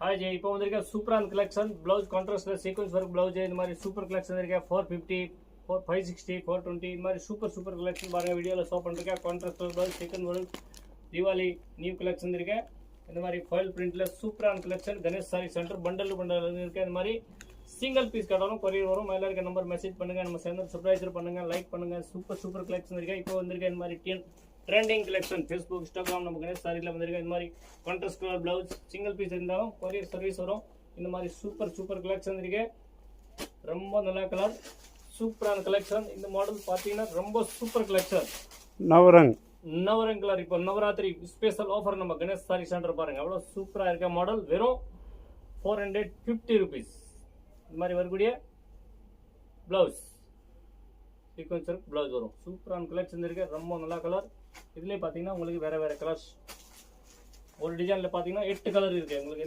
Hi Jai, இப்போ வந்திருக்க சூப்பரான கலெக்ஷன் ப்ளவுஸ் கான்ட்ராஸ்ட்ல சீக்வன்ஸ் ஒர்க் ப்ளவுஸ் இந்த மாதிரி சூப்பர் கலெக்ஷன் இருக்கா 450 560 420 இந்த மாதிரி சூப்பர் கலெக்ஷன் பாருங்க வீடியோவில் ஷோ பண்ணிருக்கேன். Contrast blouse sequence work Deepavali new collection இருக்கேன். இந்த மாதிரி ஃபாயில் பிரிண்ட்ல சூப்பரான collection Ganesh sorry centre bundle இருக்கு. இந்த மாதிரி சிங்கிள் பீஸ் கட்டாலும் கொரியர் வரும். மேலே இருக்க நம்பர் மெசேஜ் பண்ணுங்க, நம்ம சேனல் சப்ஸ்கிரைப் பண்ணுங்க, லைக் பண்ணுங்க. சூப்பர் கலெக்ஷன் இருக்கா. இப்போ வந்திருக்க இந்த மாதிரி ட்ரெண்டிங் கலெக்ஷன் ஃபேஸ்புக் இன்ஸ்டாகிராம் நம்ம கணேஷ் சாரியில் வந்திருக்க இந்த மாதிரி contrast colour blouse single piece இருந்தாலும் கொரியர் சர்வீஸ் வரும். இந்த மாதிரி சூப்பர் கலெக்ஷன் இருக்கு. ரொம்ப நல்ல கலர் சூப்பரான கலெக்ஷன். இந்த மாடல் பார்த்தீங்கன்னா ரொம்ப சூப்பர் கலெக்ஷன் நவரங் கலர். இப்போ நவராத்திரி ஸ்பெஷல் ஆஃபர் நம்ம கணேஷ் சாரி சென்டர் பாருங்க அவ்வளோ சூப்பராக இருக்க மாடல். வெறும் 450 rupees. இந்த மாதிரி வரக்கூடிய பிளவுஸ் சீக்வன்ஸ் பிளவுஸ் வரும். சூப்பரான கலெக்ஷன் இருக்கு. ரொம்ப நல்ல கலர். இதுலேயே பார்த்தீங்கன்னா உங்களுக்கு வேற கலர்ஸ் ஒரு டிசைனில் பார்த்தீங்கன்னா 8 கலர் இருக்கு உங்களுக்கு.